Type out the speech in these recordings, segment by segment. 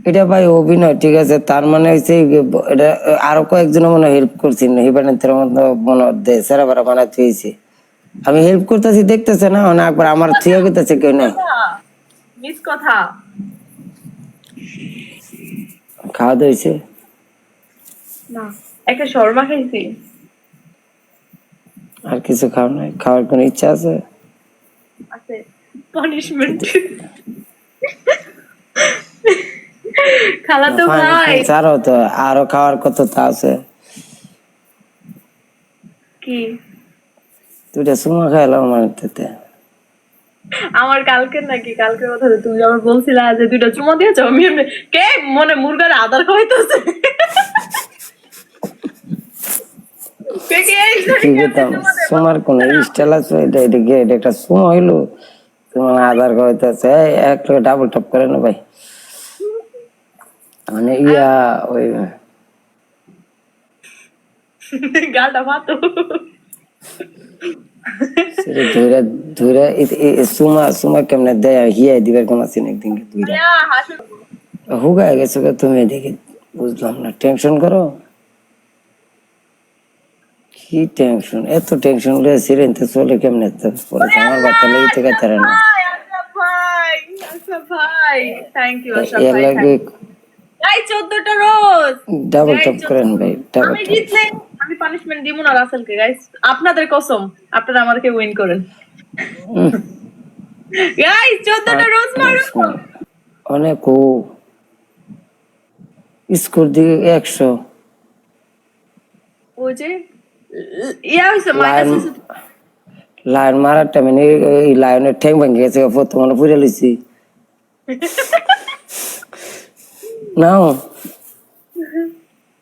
এটা ভাই অভিনয়, ঠিক আছে। তার মানে হচ্ছে এটা আরো কয়েকজন মনে হেল্প করছেন, হিবানের মতো মনে দেয় সেরা বেড়া বানাতে হয়েছে। আমি হেল্প করতেছি দেখতেছে না, মানে একবার আমার থিয়া করতেছে কেউ নাই। মিস কথা খাওয়া দিয়েছে না, একটা শর্মা খাইছি। আর কিছু খাও নাই? খাওয়ার কোনো ইচ্ছা আছে? আছে পানিশমেন্ট। খালা তো ভাই আরো তো আরো খাওয়ার কত তা আছে। কি দুইটা সুমা খাইলাম আমার তাতে। আমার কালকে নাকি কালকের কথা তুমি আমার বলছিলা যে দুইটা চুমা দিয়েছো, আমি কে মনে মুরগার আদার খাইতেছে। কি করতাম সুমার কোন স্টাইল আছে? এটা এটা গিয়ে এটা একটা সুমা হইলো, তোমার আধার খাইতেছে এক ডাবল টপ করে না ভাই, মানে ইয়া ওই গালটা ভাতো ধরে ধরে সুমা সুমা কেমনে দেয় হিয়া দিবার কোন আছে না একদিন দুইটা হুগায় গেছো তুমি, দেখি বুঝলাম না। টেনশন করো কি টেনশন? এত টেনশন হলে সিরেনতে চলে কেমনে? পরে আমার বাচ্চা লেগে থেকে তারা না এর লাগে ডাবল টপ করেন ভাই, ডাবল আমি টপ। জিতলে আমি পানিশমেন্ট দিব না রাসেলকে গাইস, আপনাদের কসম আপনারা আমাকে উইন করেন গাইস 14টা রোজ মারো। অনেক ও স্কোর দিকে 100 ওই যে ইয়া হইছে মাইনাস হইছে। লায়ন মারার টাইমে এই লায়নের ঠ্যাং ভেঙে গেছে, প্রথমে পুড়ে লিছি নাও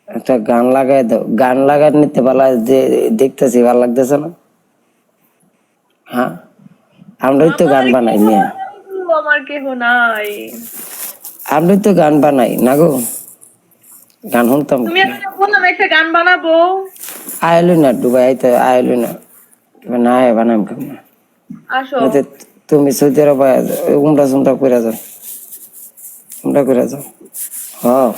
একটা গান লাগাই দাও, গান লাগাই নিতে পারলা যে দেখতেছি ভালো লাগতেছে না। হ্যাঁ আমরাই তো গান বানাই নিয়ে, আমার কেহ নাই। আমরাই তো গান বানাই না গো, গান শুনতাম। তুমি একটা বললাম একটা গান বানাবো, আইলো না ডুবাই আইতে আইলো না, না বানাম কেমন? আসো তুমি সৌদি আরব উমরা সুমরা করে যাও, উমরা করে যাও। হ্যাঁ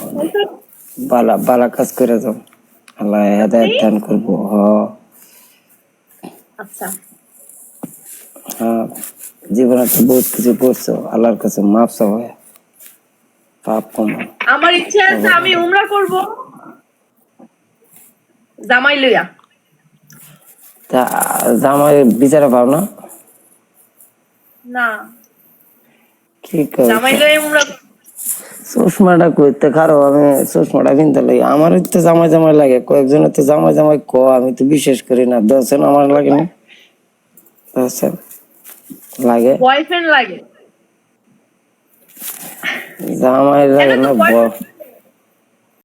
বালা বালা কাজ করে যাও, আল্লাহ হেদায়েত দান করবো। আচ্ছা হ্যাঁ জীবনে তো বহুত কিছু করছো, আল্লাহর কাছে মাফ চাও, পাপ কমা। আমার ইচ্ছা আছে আমি উমরা করব জামাই লইয়া। তা জামাই বিচারে পাও না? না কি করে জামাই লইয়া উমরা চশমাটা করতে খারো, আমি চশমাটা কিনতে লাগি। আমার তো জামাই জামাই লাগে, কয়েকজনের তো জামাই জামাই আমি তো বিশ্বাস করি না। দর্শন আমার লাগে না, দর্শন লাগে বয়ফ্রেন্ড লাগে। জামাই লাগে না।